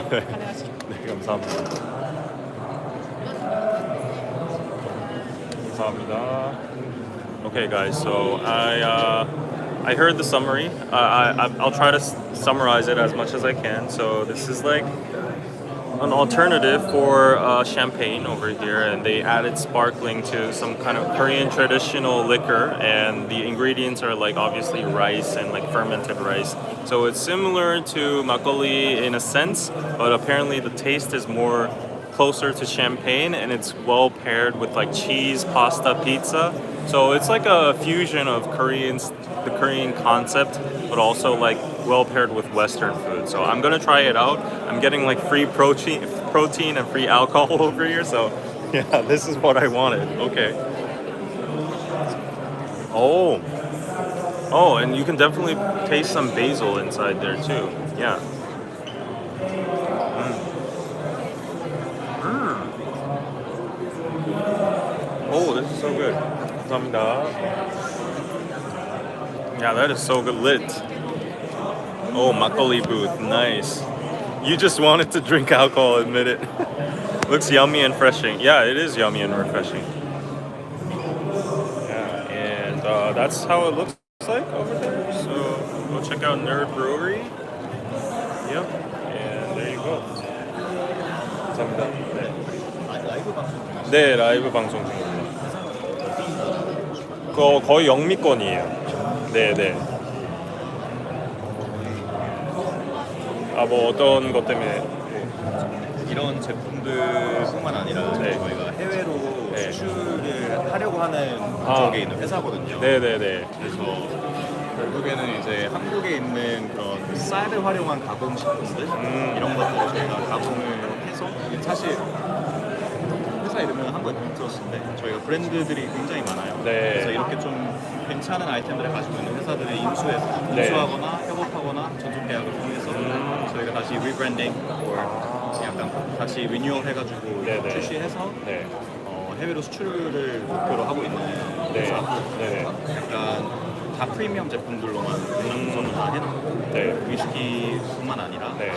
E: 네, 가능하시죠.
A: 네, 감사합니다. 감사합니다. Okay, guys. So I heard the summary. I'll try to summarize it as much as I can. So this is like an alternative for champagne over here, and they added sparkling to some kind of Korean traditional liquor, and the ingredients are like obviously rice and like fermented rice. So it's similar to makgeolli in a sense, but apparently the taste is more closer to champagne, and it's well paired with like cheese, pasta, pizza. So it's like a fusion of the Korean concept, but also like well paired with Western food. So I'm gonna try it out. I'm getting like free protein and free alcohol over here. So yeah, this is what I wanted. Okay. Oh, and you can definitely taste some basil inside there too. Yeah. Oh, this is so good. 감사합니다. Yeah, that is so good. Lit. Oh, makgeolli booth. Nice. You just wanted to drink alcohol, admit it. Looks yummy and refreshing. Yeah, it is yummy and refreshing. Yeah, and that's how it looks like over there. So go check out Nerd Brewery. Yep. And there you go. 감사합니다. 네. 네, 라이브 방송 중입니다. 그거 거의 영미권이에요. 네, 네. 아, 뭐 어떤 것 때문에?
I: 이런 제품들뿐만 아니라
A: 네.
I: 저희가 해외로
A: 네.
I: 수출을 하려고 하는 목적에 있는 회사거든요.
A: 네, 네, 네.
I: 그래서 결국에는 이제 한국에 있는 그런 쌀을 활용한 가공식품들 이런 것들을 저희가 가공을 해서 사실 회사 이름은 한국에 들었는데 저희가 브랜드들이 굉장히 많아요.
A: 네.
I: 그래서 이렇게 좀 괜찮은 아이템들을 가지고 있는 회사들을 인수하거나 협업하거나 전속 계약을 통해서 저희가 다시 리브랜딩, 약간 다시 리뉴얼 해가지고
A: 네네.
I: 출시해서
A: 네.
I: 해외로 수출을 목표로 하고 있는
A: 네.
I: 회사.
A: 네.
I: 약간 다 프리미엄 제품들로만 구성을 다 해놓고
A: 네.
I: 위스키뿐만 아니라
A: 네.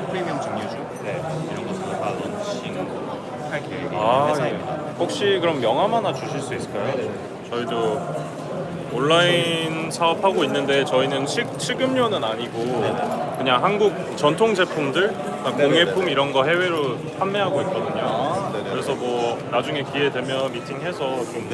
I: 프리미엄 증류주
A: 네.
I: 이런 것들을 다 런칭할 계획인
A: 아,
I: 회사입니다.
A: 네. 혹시 그럼 명함 하나 주실 수 있을까요? 저희도 온라인 사업하고 있는데 저희는 식음료는 아니고 그냥 한국 전통 제품들, 공예품 이런 거 해외로 판매하고 있거든요. 그래서 뭐 나중에 기회 되면 미팅해서 좀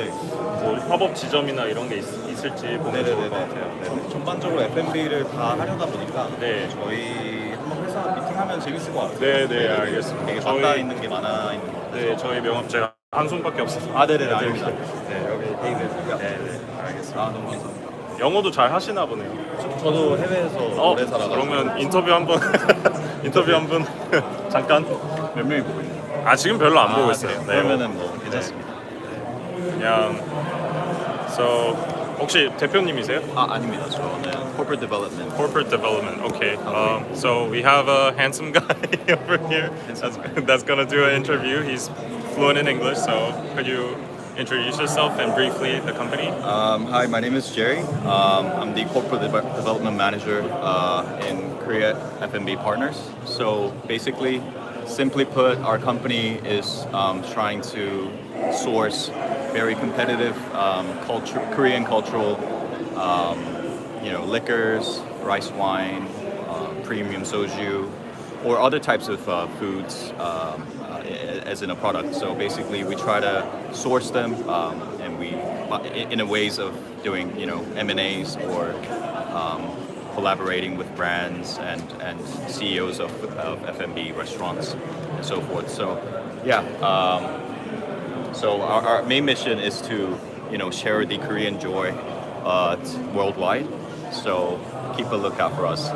A: 뭐 협업 지점이나 이런 게 있을지 보면 좋을 것 같아요. 네.
I: 전반적으로 F&B를 다 하려다 보니까
A: 네.
I: 저희 한번 회사 미팅하면 재밌을 것 같아요.
A: 네, 네, 알겠습니다.
I: 되게
A: 저희-
I: 맞닿아 있는 게 많아 있는 것 같아요.
A: 네, 저희 명함 제가 한 손밖에 없어서.
I: 아, 네네, 알겠습니다.
A: 네, 여기 네, 네, 알겠습니다.
I: 아, 너무 감사합니다.
A: 영어도 잘 하시나 보네요.
I: 저도 해외에서 오래 살아가지고
A: 그러면 인터뷰 한번 인터뷰 한번 잠깐.
I: 몇 명이 보고 있나요?
A: 아, 지금 별로 안 보고 있어요.
I: 그래요?
A: 네.
I: 그러면은 뭐 괜찮습니다.
A: 그냥 so 혹시 대표님이세요?
I: 아, 아닙니다. 저는 corporate development.
A: Corporate development. Okay. So we have a handsome guy over here that's gonna do an interview. He's fluent in English. So could you introduce yourself and briefly the company?
I: Hi, my name is Jerry. I'm the corporate development manager in Korea F&B Partners. So basically, simply put, our company is trying to source very competitive Korean cultural, liquors, rice wine, premium soju, or other types of foods as in a product. So basically, we try to source them, and we in a ways of doing M&As or collaborating with brands and CEOs of F&B restaurants and so forth. So yeah, so our main mission is to share the Korean joy worldwide. So keep a lookout for us.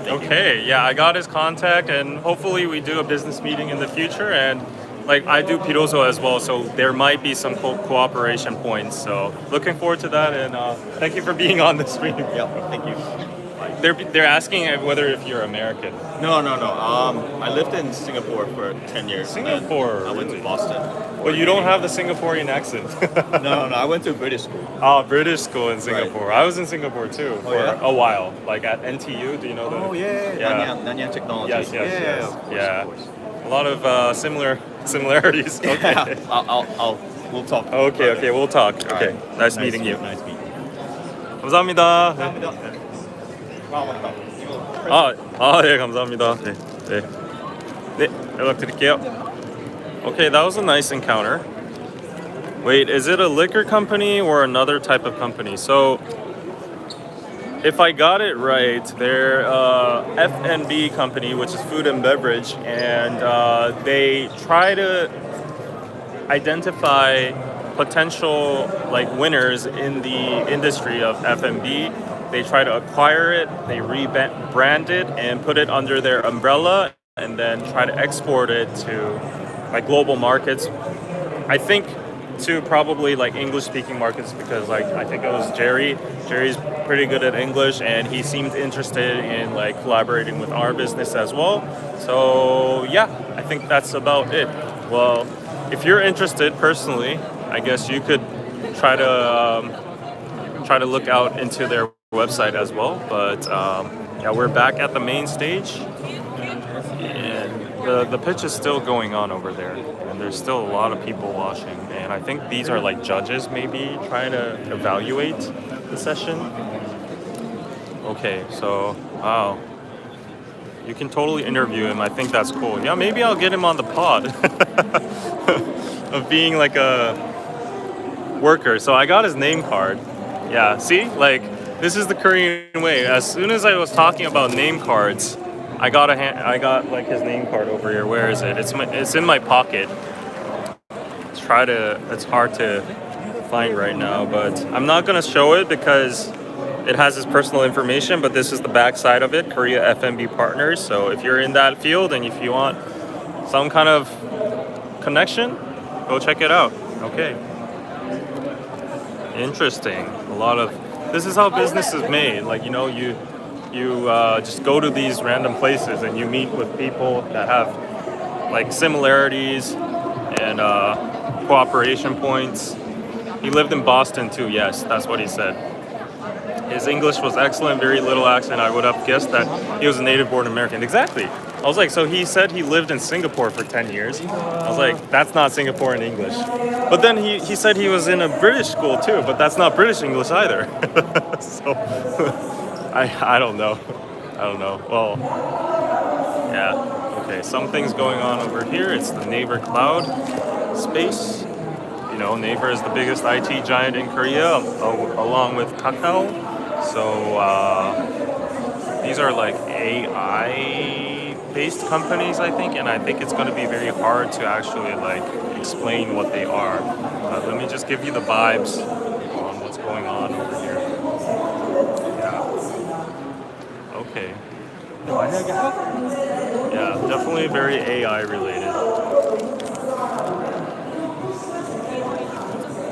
I: Thank you.
A: Okay, yeah, I got his contact, and hopefully we do a business meeting in the future. And like I do Piroso as well, so there might be some cooperation points. So looking forward to that, and thank you for being on the stream.
I: Yeah, thank you.
A: They're asking whether if you're American.
I: No. I lived in Singapore for 10 years.
A: Singapore,
I: I went to
A: really?
I: Boston.
A: Well, you don't have the Singaporean accent.
I: No. I went to British school.
A: Oh, British school in Singapore. I was in Singapore too for
I: yeah?
A: a while, like at NTU. Do you know the?
I: Oh yeah. Nanyang Technology.
A: Yes.
I: Of course.
A: A lot of similarities. Okay.
I: We'll talk.
A: Okay. We'll talk.
I: All
A: Okay.
I: right.
A: Nice meeting you.
I: Nice meeting you.
A: 감사합니다.
I: 감사합니다.
A: 네, 감사합니다. 네, 연락드릴게요. Okay, that was a nice encounter. Wait, is it a liquor company or another type of company? So, if I got it right, they're a F&B company, which is food and beverage, and they try to identify potential winners in the industry of F&B. They try to acquire it, they rebrand it, and put it under their umbrella, and then try to export it to global markets. I think to probably English-speaking markets, because I think it was Jerry. Jerry's pretty good at English, and he seemed interested in collaborating with our business as well. So yeah, I think that's about it. Well, if you're interested personally, I guess you could try to look out into their website as well. But yeah, we're back at the main stage, and the pitch is still going on over there, and there's still a lot of people watching, and I think these are judges maybe trying to evaluate the session. Okay, so wow, you can totally interview him. I think that's cool. Yeah, maybe I'll get him on the pod of being a worker. So I got his name card. Yeah, see, this is the Korean way. As soon as I was talking about name cards, I got his name card over here. Where is it? It's in my pocket. It's hard to find right now, but I'm not gonna show it because it has his personal information. But this is the back side of it, Korea F&B Partners. So if you're in that field and if you want some kind of connection, go check it out. Okay. Interesting. This is how business is made. You just go to these random places and you meet with people that have similarities and cooperation points. He lived in Boston too. Yes, that's what he said. His English was excellent, very little accent. I would have guessed that he was a native-born American. Exactly. I was so he said he lived in Singapore for 10 years. I was that's not Singaporean English. But then he said he was in a British school too, but that's not British English either. So I don't know. Well, yeah. Okay, something's going on over here. It's the NAVER Cloud space. NAVER is the biggest IT giant in Korea, along with Kakao. So these are AI-based companies, I think, and I think it's going to be very hard to actually explain what they are. Let me just give you the vibes on what's going on over here. Yeah. Okay. Yeah, definitely very AI related.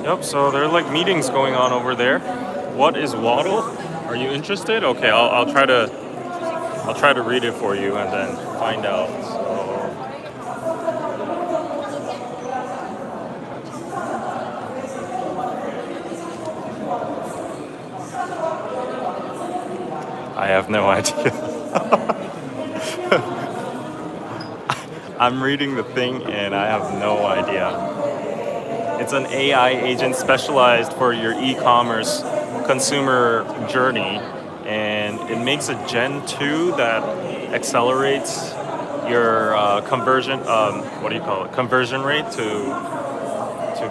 A: Yep, so there are meetings going on over there. What is waddle? Are you interested? Okay, I'll try to read it for you and then find out. So, have no idea. I'm reading the thing and I have no idea. It's an AI agent specialized for your e-commerce consumer journey, and it makes a Gen 2 that accelerates your conversion. What do you call it? Conversion rate to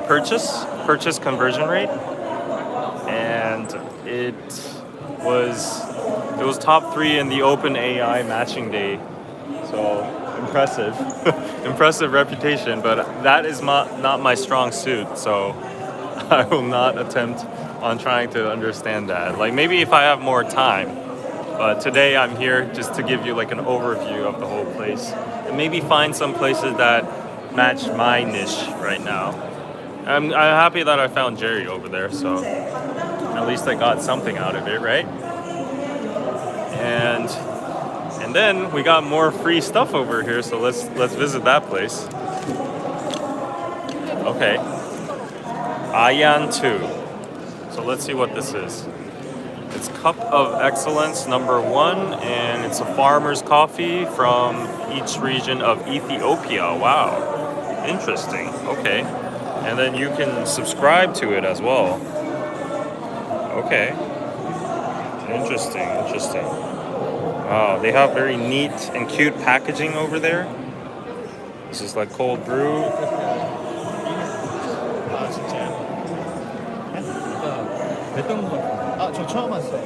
A: purchase conversion rate, and it was top 3 in the Open AI matching day. So impressive, impressive reputation. But that is not my strong suit. So I will not attempt on trying to understand that. Like maybe if I have more time. But today I'm here just to give you like an overview of the whole place and maybe find some places that match my niche right now. I'm happy that I found Jerry over there, so at least I got something out of it, right? And then we got more free stuff over here, so let's visit that place. Okay, Ayan 2. So let's see what this is. It's Cup of Excellence #1, and it's a farmer's coffee from each region of Ethiopia. Wow, interesting. Okay, and then you can subscribe to it as well. Okay, interesting. Wow, they have very neat and cute packaging over there. This is like cold brew.
C: 저 처음 왔어요.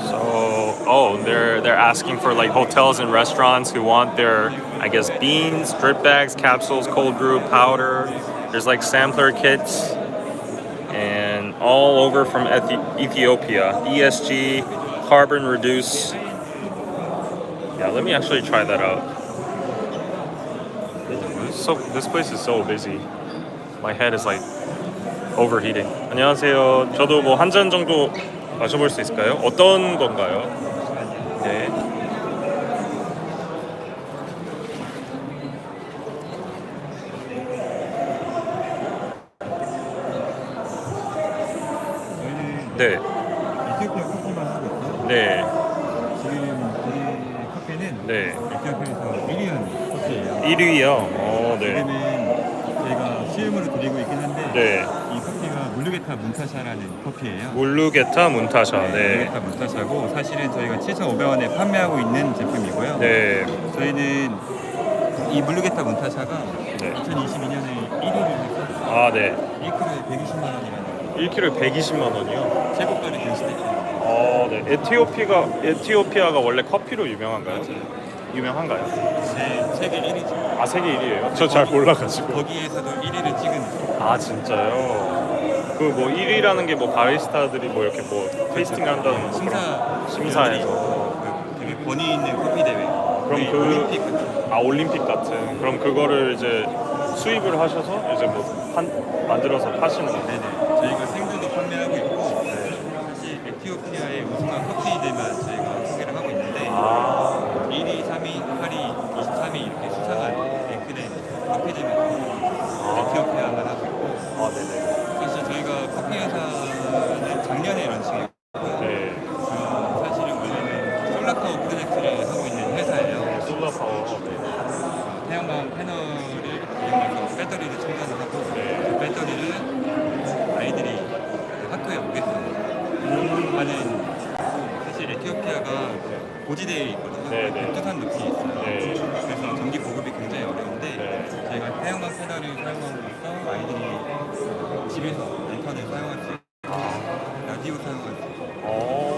A: So, they're asking for like hotels and restaurants who want their, I guess, beans, drip bags, capsules, cold brew, powder. There's like sampler kits, and all over from Ethiopia. ESG, carbon reduce. Yeah, let me actually try that out. This place is so busy. My head is like overheating. 안녕하세요. 저도 뭐 한 잔 정도 마셔볼 수 있을까요? 어떤 건가요? 네. 네.
J: 이ትዮጵ리아 커피만 하고 있고요.
A: 네.
J: 지금 우리 카페는
A: 네.
J: 이ትዮጵ리아에서 1위한 커피예요.
A: 1위요. 네.
J: 지금은 저희가 시음으로 드리고 있긴 한데
A: 네.
J: 이 커피가 물루게타 문타샤라는 커피예요.
A: 물루게타 문타샤. 네.
J: 물루게타 문타샤고 사실은 저희가 7,500원에 판매하고 있는 제품이고요.
A: 네.
J: 저희는 이 물루게타 문타샤가
A: 네.
J: 2022년에 1위를 했어요.
A: 아, 네.
J: 1kg에 120만 원이라는
A: 1kg에 120만 원이요?
J: 최고가를 경신했어요.
A: 네. 에티오피아가 원래 커피로 유명한가요? 유명한가요?
J: 세계 1위죠.
A: 아, 세계 1위예요? 저 잘 몰라가지고.
J: 거기에서도 1위를 찍은.
A: 아, 진짜요? 그 뭐 1위라는 게 뭐 바리스타들이 뭐 이렇게 뭐 테이스팅 한다는 뭐 심사해서
J: 그 되게 권위 있는 커피 대회.
A: 그럼
J: 올림픽 같은.
A: 올림픽 같은. 그럼 그거를 이제 수입을 하셔서 이제 뭐 만들어서 파시는 거예요?
J: 네네. 저희가 생두도 판매하고 있고 사실 에티오피아의 우승한 커피들만 저희가 소개를 하고 있는데 1위, 3위, 8위, 23위 이렇게 수상한 랭크된 커피들만 에티오피아만 하고 있고
A: 네네.
J: 사실 저희가 커피 회사는 작년에 런칭했고
A: 네.
J: 사실은 원래는 솔라파워 프로젝트를 하고 있는 회사예요.
A: 솔라파워.
J: 태양광 패널을 이용해서 배터리를 충전을 하고 그 배터리를 아이들이 학교에 오게끔 하는. 사실 에티오피아가 고지대에 있거든요. 백두산 높이에 있어요. 그래서 전기 보급이 굉장히 어려운데 저희가 태양광 패널을 사용함으로써 아이들이 집에서 인터넷 사용할 수 있고 라디오 사용할 수 있고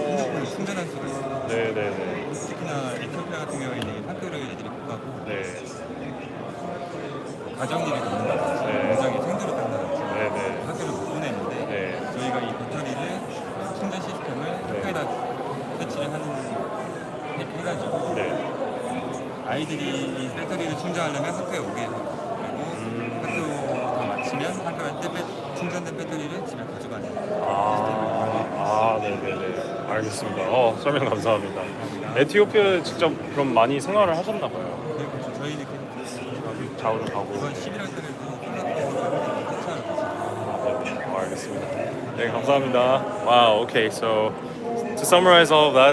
J: 핸드폰을 충전할 수가 있어요.
A: 네네네.
J: 특히나 에티오피아 같은 경우에는 학교를 애들이 못 가고 가정일이 겪는다든지 공장에 생두를 딴다든지 학교를 못 보내는데 저희가 이 배터리를 충전 시스템을 학교에다 설치를 해가지고 아이들이 이 배터리를 충전하려면 학교에 오게 하고 그리고 학교 다 마치면 학교에 충전된 배터리를 집에 가져가는 시스템을
A: 네네네. 알겠습니다. 설명 감사합니다. 에티오피아에 직접 그럼 많이 생활을 하셨나 봐요.
J: 그리고 저희는
A: 자주 가고.
J: 이번 11월 달에도 콜라보를
A: 알겠습니다. 네, 감사합니다. Wow, okay, so to summarize all of that,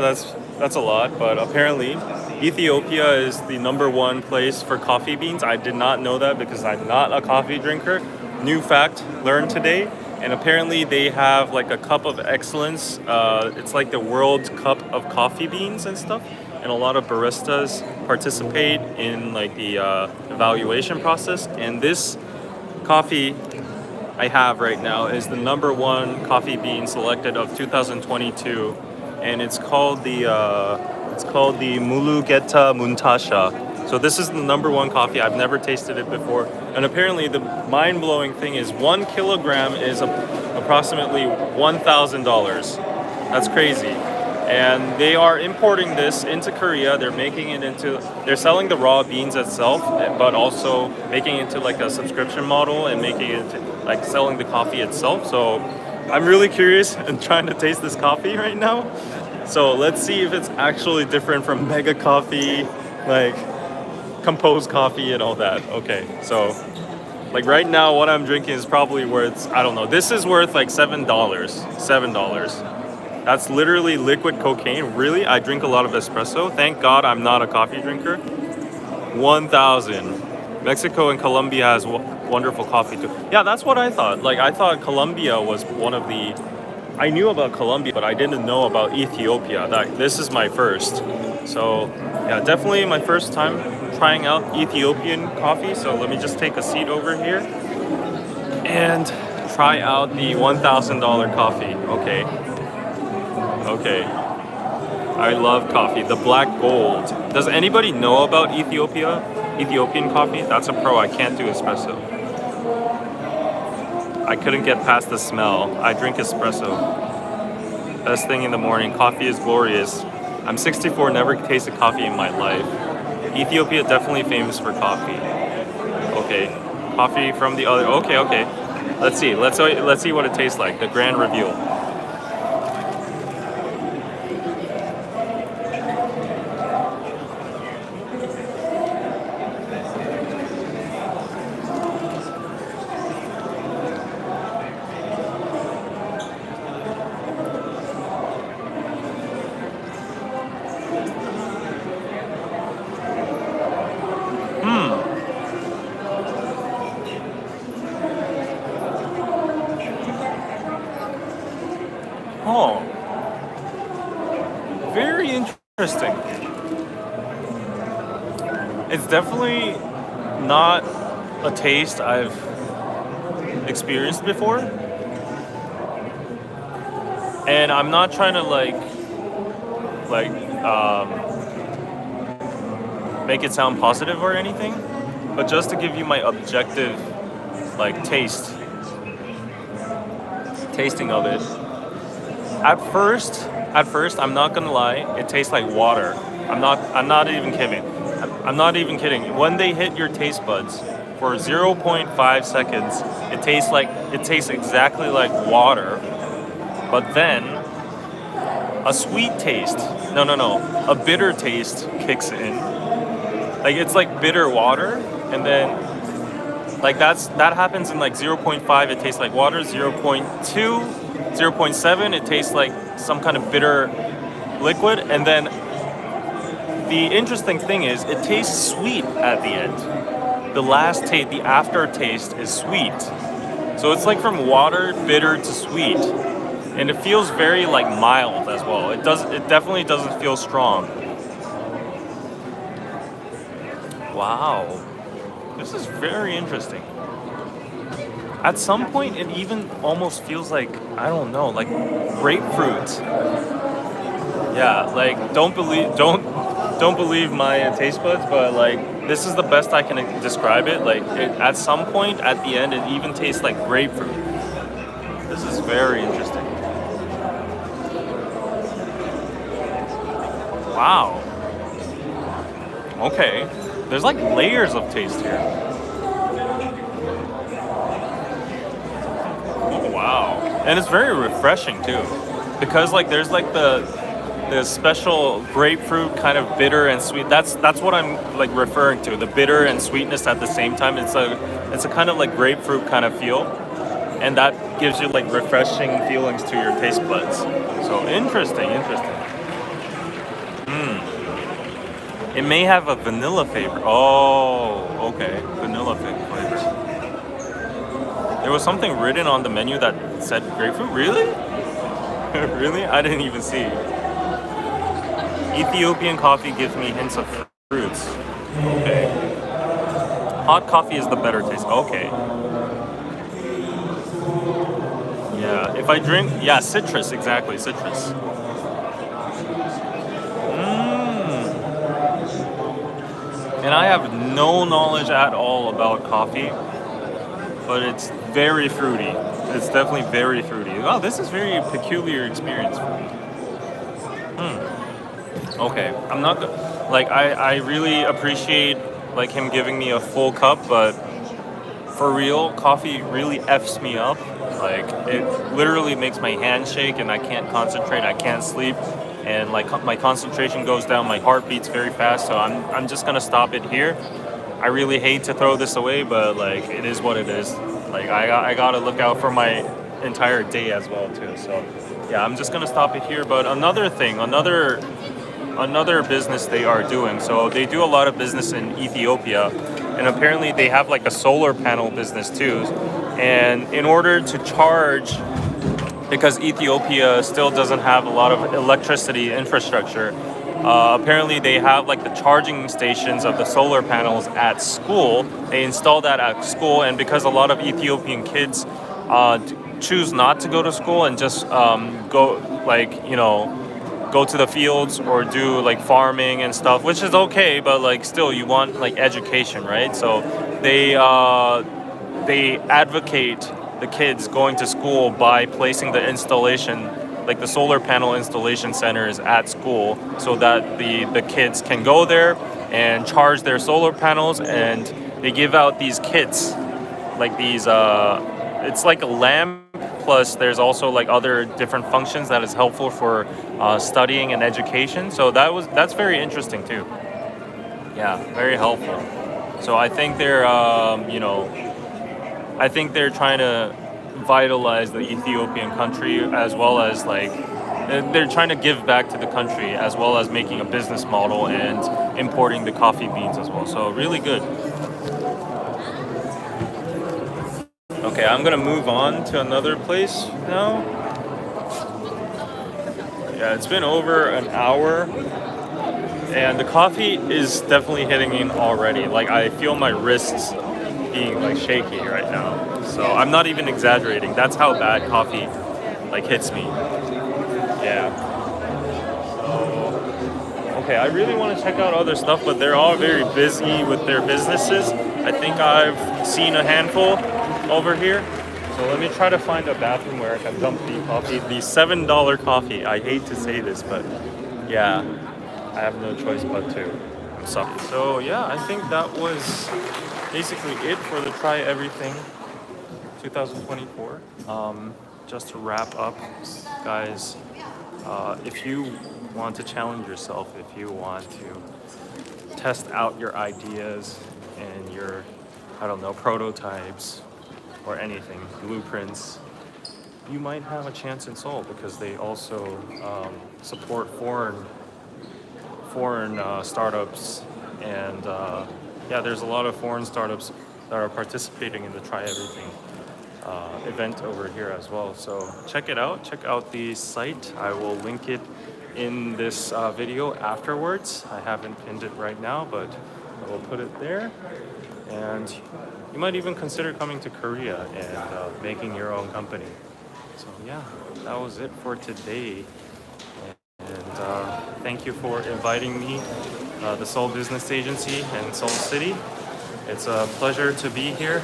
A: that's a lot. But apparently, Ethiopia is the #1 place for coffee beans. I did not know that because I'm not a coffee drinker. New fact learned today. And apparently they have like a cup of excellence. It's like the world's cup of coffee beans and stuff. And a lot of baristas participate in like the evaluation process. And this coffee I have right now is the #1 coffee bean selected of 2022, and it's called the Mulugeta Muntasha. So this is the #1 coffee. I've never tasted it before, and apparently the mind-blowing thing is 1 kilogram is approximately $1,000. That's crazy. And they are importing this into Korea. They're selling the raw beans itself, but also making it into like a subscription model and making it into like selling the coffee itself. So I'm really curious and trying to taste this coffee right now. So let's see if it's actually different from mega coffee, like composed coffee and all that. Okay, so like right now what I'm drinking is probably worth, I don't know, this is worth like $7. That's literally liquid cocaine. Really? I drink a lot of espresso. Thank God I'm not a coffee drinker. 1,000. Mexico and Colombia has wonderful coffee too. Yeah, that's what I thought. Like I thought Colombia was one of the, I knew about Colombia, but I didn't know about Ethiopia. This is my first. So yeah, definitely my first time trying out Ethiopian coffee. So let me just take a seat over here and try out the $1,000 coffee. Okay. I love coffee. The black gold. Does anybody know about Ethiopian coffee? That's a pro. I can't do espresso. I couldn't get past the smell. I drink espresso. Best thing in the morning. Coffee is glorious. I'm 64, never tasted coffee in my life. Ethiopia definitely famous for coffee. Okay. Coffee from the other. Okay. Let's see what it tastes like. The grand reveal. Oh, very interesting. It's definitely not a taste I've experienced before. And I'm not trying to make it sound positive or anything, but just to give you my objective tasting of it. At first, I'm not gonna lie, it tastes like water. I'm not even kidding. I'm not even kidding. When they hit your taste buds for 0.5 seconds, it tastes exactly like water. But then a sweet taste, a bitter taste kicks in. Like it's like bitter water, and then like that happens in like 0.5, it tastes like water, 0.2, 0.7, it tastes like some kind of bitter liquid, and then the interesting thing is it tastes sweet at the end. The aftertaste is sweet. So it's like from water, bitter to sweet. And it feels very like mild as well. It definitely doesn't feel strong. Wow. This is very interesting. At some point, it even almost feels like, I don't know, like grapefruit. Yeah, like don't believe my taste buds, but like this is the best I can describe it. Like at some point, at the end, it even tastes like grapefruit. This is very interesting. Wow. Okay. There's like layers of taste here. Oh, wow. And it's very refreshing too. Because like there's like the special grapefruit kind of bitter and sweet. That's what I'm like referring to. The bitter and sweetness at the same time. It's a kind of like grapefruit kind of feel. and that gives you like refreshing feelings to your taste buds. So interesting. It may have a vanilla flavor. Oh, okay, vanilla flavors. There was something written on the menu that said grapefruit. Really? Really? I didn't even see. Ethiopian coffee gives me hints of fruits. Okay. Hot coffee is the better taste. Okay. Yeah, if I drink, yeah, citrus, exactly, citrus. And I have no knowledge at all about coffee, but it's very fruity. It's definitely very fruity. Oh, this is very peculiar experience for me. Okay, I'm not like I really appreciate like him giving me a full cup, but for real, coffee really f's me up. Like it literally makes my hand shake and I can't concentrate. I can't sleep, and like my concentration goes down. My heart beats very fast. So I'm just gonna stop it here. I really hate to throw this away, but like it is what it is. Like I gotta look out for my entire day as well too. So yeah, I'm just gonna stop it here. But another thing, another business they are doing. So they do a lot of business in Ethiopia, and apparently they have like a solar panel business too. And in order to charge, because Ethiopia still doesn't have a lot of electricity infrastructure, apparently they have like the charging stations of the solar panels at school. They install that at school, and because a lot of Ethiopian kids choose not to go to school and just go go to the fields or do like farming and stuff, which is okay, but like still you want like education, right? So they advocate the kids going to school by placing the installation, like the solar panel installation centers at school, so that the kids can go there and charge their solar panels. And they give out these kits, like these it's like a lamp, plus there's also like other different functions that is helpful for studying and education. So that's very interesting too. Yeah, very helpful. So I think they're I think they're trying to vitalize the Ethiopian country, as well as like they're trying to give back to the country, as well as making a business model and importing the coffee beans as well. So really good. Okay, I'm gonna move on to another place now. Yeah, it's been over an hour, and the coffee is definitely hitting in already. Like I feel my wrists being like shaky right now. So I'm not even exaggerating. That's how bad coffee like hits me. Yeah. So okay, I really want to check out other stuff, but they're all very busy with their businesses. I think I've seen a handful over here. So let me try to find a bathroom where I can dump the coffee. The $7 coffee. I hate to say this, but yeah, I have no choice but to. I'm sorry. So yeah, I think that was basically it for the Try Everything 2024. Just to wrap up, guys, if you want to challenge yourself, if you want to test out your ideas and your, I don't know, prototypes or anything, blueprints, you might have a chance in Seoul, because they also support foreign startups, and yeah, there's a lot of foreign startups that are participating in the Try Everything event over here as well. So check it out. Check out the site. I will link it in this video afterwards. I haven't pinned it right now, but I will put it there. And you might even consider coming to Korea and making your own company. So yeah, that was it for today. And thank you for inviting me, the Seoul Business Agency and Seoul City. It's a pleasure to be here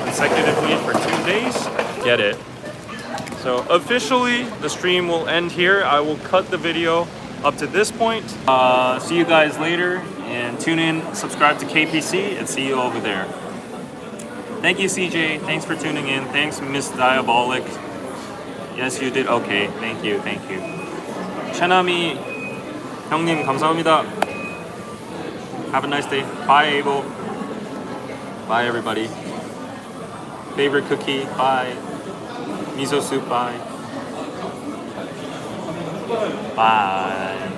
A: consecutively for 2 days. Get it. So officially, the stream will end here. I will cut the video up to this point. See you guys later, and tune in, subscribe to KPC, and see you over there. Thank you, CJ. Thanks for tuning in. Thanks, Miss Diabolic. Yes, you did. Okay. Thank you. Thank you. 최남이 형님 감사합니다. Have a nice day. Bye, Abel. Bye, everybody. Favorite cookie. Bye. Miso soup, bye. Bye.